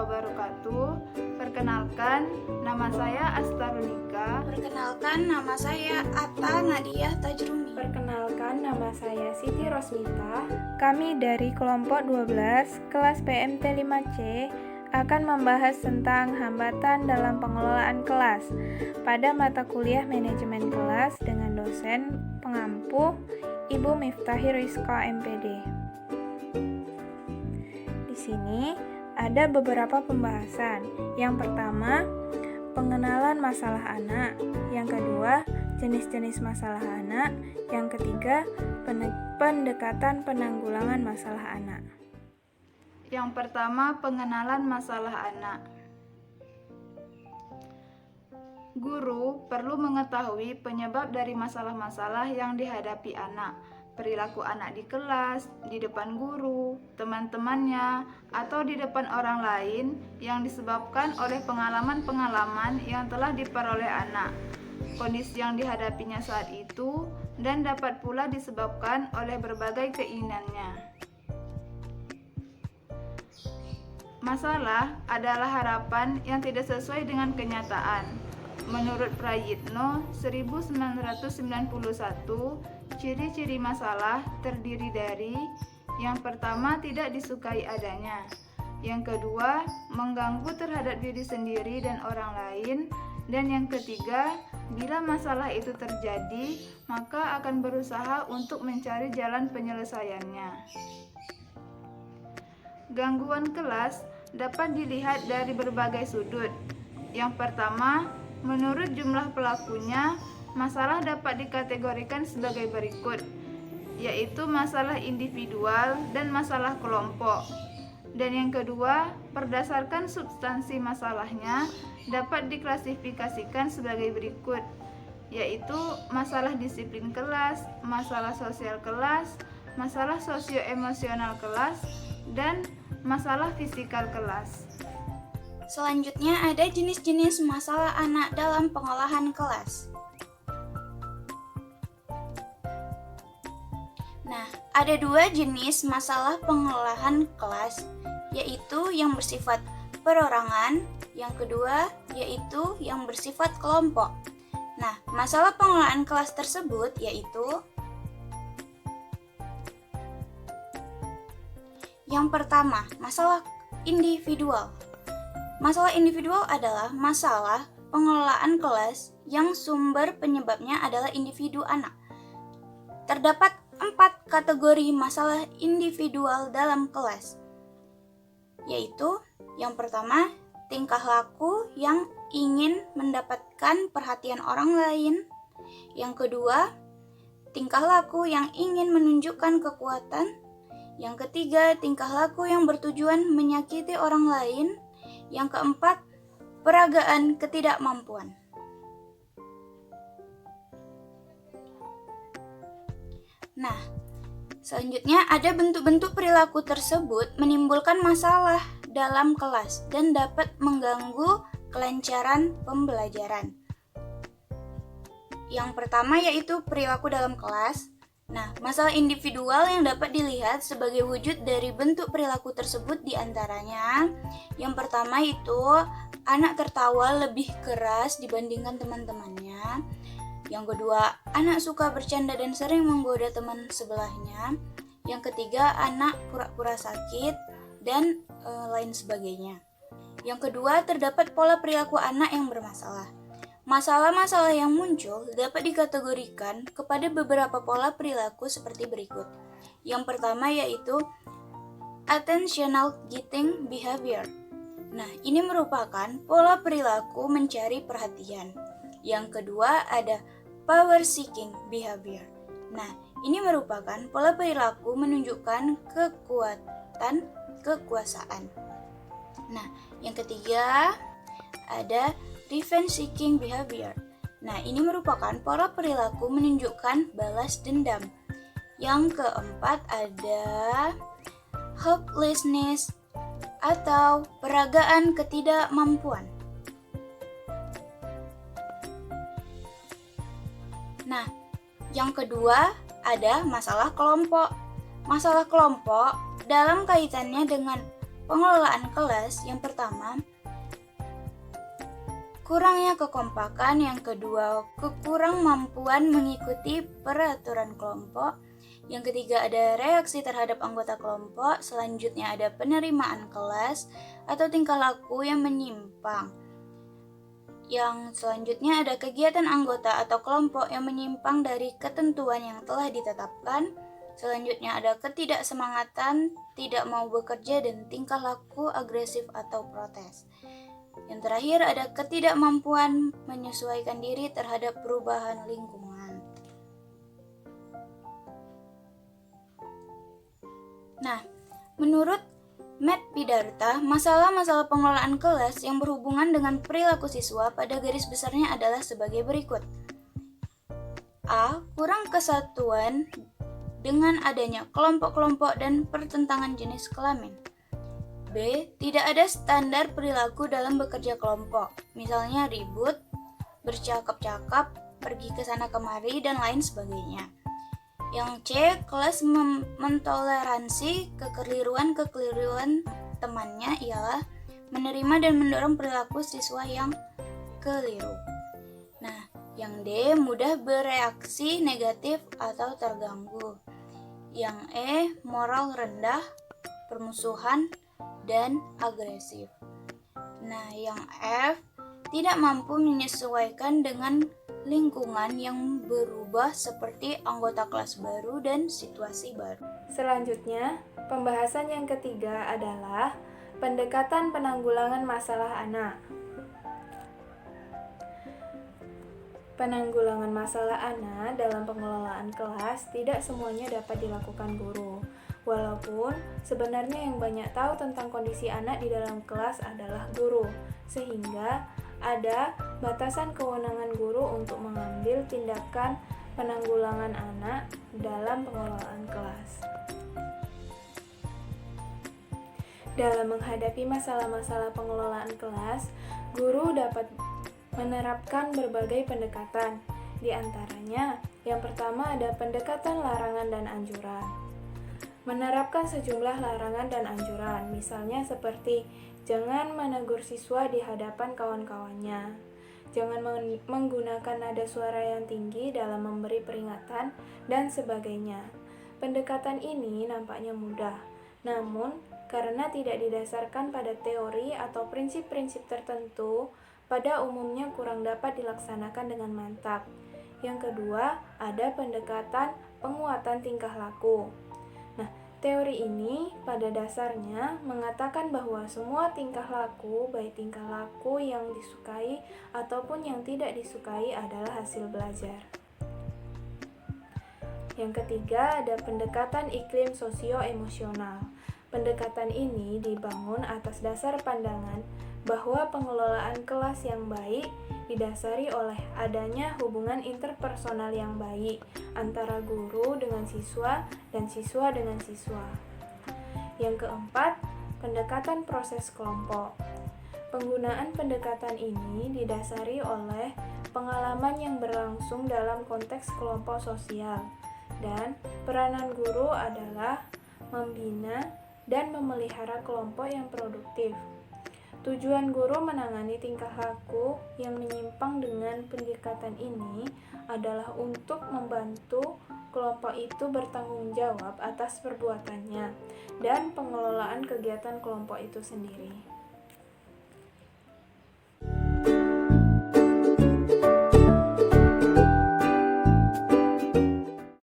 wabarakatuh. Perkenalkan, nama saya Astarunika. Perkenalkan, nama saya Atta Nadia Tajrumi. Perkenalkan, nama saya Siti Rosmita. Kami dari kelompok 12, kelas PMT 5C, akan membahas tentang hambatan dalam pengelolaan kelas pada mata kuliah manajemen kelas dengan dosen pengampu Ibu Miftahir Rizqa MPD. Di sini ada beberapa pembahasan. Yang pertama, pengenalan masalah anak. Yang kedua, jenis-jenis masalah anak. Yang ketiga, pendekatan penanggulangan masalah anak. Yang pertama, pengenalan masalah anak. Guru perlu mengetahui penyebab dari masalah-masalah yang dihadapi anak, perilaku anak di kelas, di depan guru, teman-temannya, atau di depan orang lain yang disebabkan oleh pengalaman-pengalaman yang telah diperoleh anak, kondisi yang dihadapinya saat itu, dan dapat pula disebabkan oleh berbagai keinginannya. Masalah adalah harapan yang tidak sesuai dengan kenyataan. Menurut Prayitno 1991, ciri-ciri masalah terdiri dari: yang pertama, tidak disukai adanya; yang kedua, mengganggu terhadap diri sendiri dan orang lain; dan yang ketiga, bila masalah itu terjadi, maka akan berusaha untuk mencari jalan penyelesaiannya. Gangguan kelas dapat dilihat dari berbagai sudut. Yang pertama, menurut jumlah pelakunya, masalah dapat dikategorikan sebagai berikut, yaitu masalah individual dan masalah kelompok. Dan yang kedua, berdasarkan substansi masalahnya, dapat diklasifikasikan sebagai berikut, yaitu masalah disiplin kelas, masalah sosial kelas, masalah sosioemosional kelas, dan masalah fisikal kelas. Selanjutnya ada jenis-jenis masalah anak dalam pengolahan kelas. Nah, ada dua jenis masalah pengolahan kelas, yaitu yang bersifat perorangan, yang kedua yaitu yang bersifat kelompok. Nah, masalah pengolahan kelas tersebut yaitu: yang pertama, masalah individual. Masalah individual adalah masalah pengelolaan kelas yang sumber penyebabnya adalah individu anak. Terdapat 4 kategori masalah individual dalam kelas, yaitu: yang pertama, tingkah laku yang ingin mendapatkan perhatian orang lain; yang kedua, tingkah laku yang ingin menunjukkan kekuatan; yang ketiga, tingkah laku yang bertujuan menyakiti orang lain; yang keempat, peragaan ketidakmampuan. Nah, selanjutnya ada bentuk-bentuk perilaku tersebut menimbulkan masalah dalam kelas dan dapat mengganggu kelancaran pembelajaran. Yang pertama yaitu perilaku dalam kelas. Nah, masalah individual yang dapat dilihat sebagai wujud dari bentuk perilaku tersebut diantaranya: yang pertama itu anak tertawa lebih keras dibandingkan teman-temannya; yang kedua, anak suka bercanda dan sering menggoda teman sebelahnya; yang ketiga, anak pura-pura sakit, dan lain sebagainya. Yang kedua, terdapat pola perilaku anak yang bermasalah. Masalah-masalah yang muncul dapat dikategorikan kepada beberapa pola perilaku seperti berikut. Yang pertama yaitu attentional getting behavior. Nah, ini merupakan pola perilaku mencari perhatian. Yang kedua ada power seeking behavior. Nah, ini merupakan pola perilaku menunjukkan kekuasaan. Nah, yang ketiga ada revenge seeking behavior. Nah, ini merupakan pola perilaku menunjukkan balas dendam. Yang keempat ada hopelessness atau peragaan ketidakmampuan. Nah, yang kedua ada masalah kelompok. Masalah kelompok dalam kaitannya dengan pengelolaan kelas, yang pertama, kurangnya kekompakan, yang kedua, kekurang mampuan mengikuti peraturan kelompok, yang ketiga ada reaksi terhadap anggota kelompok, selanjutnya ada penerimaan kelas atau tingkah laku yang menyimpang. Yang selanjutnya ada kegiatan anggota atau kelompok yang menyimpang dari ketentuan yang telah ditetapkan. Selanjutnya ada ketidaksemangatan, tidak mau bekerja, dan tingkah laku agresif atau protes. Yang terakhir ada ketidakmampuan menyesuaikan diri terhadap perubahan lingkungan. Nah, menurut Matt Pidarta, masalah-masalah pengelolaan kelas yang berhubungan dengan perilaku siswa pada garis besarnya adalah sebagai berikut. A. Kurang kesatuan dengan adanya kelompok-kelompok dan pertentangan jenis kelamin. B. Tidak ada standar perilaku dalam bekerja kelompok, misalnya ribut, bercakap-cakap, pergi ke sana kemari, dan lain sebagainya. Yang C, kelas mentoleransi kekeliruan temannya ialah menerima dan mendorong perilaku siswa yang keliru. Nah, yang D, mudah bereaksi negatif atau terganggu. Yang E, moral rendah, permusuhan, dan agresif. Nah, yang F, tidak mampu menyesuaikan dengan lingkungan yang berubah seperti anggota kelas baru dan situasi baru. Selanjutnya, pembahasan yang ketiga adalah pendekatan penanggulangan masalah anak. Penanggulangan masalah anak dalam pengelolaan kelas tidak semuanya dapat dilakukan guru. Walaupun sebenarnya yang banyak tahu tentang kondisi anak di dalam kelas adalah guru, sehingga ada batasan kewenangan guru untuk mengambil tindakan penanggulangan anak dalam pengelolaan kelas. Dalam menghadapi masalah-masalah pengelolaan kelas, guru dapat menerapkan berbagai pendekatan. Di antaranya, yang pertama ada pendekatan larangan dan anjuran. Menerapkan sejumlah larangan dan anjuran, misalnya seperti jangan menegur siswa di hadapan kawan-kawannya, jangan menggunakan nada suara yang tinggi dalam memberi peringatan, dan sebagainya. Pendekatan ini nampaknya mudah, namun karena tidak didasarkan pada teori atau prinsip-prinsip tertentu, pada umumnya kurang dapat dilaksanakan dengan mantap. Yang kedua, ada pendekatan penguatan tingkah laku. Nah, teori ini pada dasarnya mengatakan bahwa semua tingkah laku, baik tingkah laku yang disukai ataupun yang tidak disukai adalah hasil belajar. Yang ketiga, ada pendekatan iklim sosio-emosional. Pendekatan ini dibangun atas dasar pandangan bahwa pengelolaan kelas yang baik didasari oleh adanya hubungan interpersonal yang baik antara guru dengan siswa dan siswa dengan siswa. Yang keempat, pendekatan proses kelompok. Penggunaan pendekatan ini didasari oleh pengalaman yang berlangsung dalam konteks kelompok sosial, dan peranan guru adalah membina dan memelihara kelompok yang produktif. Tujuan guru menangani tingkah laku yang menyimpang dengan pendekatan ini adalah untuk membantu kelompok itu bertanggung jawab atas perbuatannya dan pengelolaan kegiatan kelompok itu sendiri.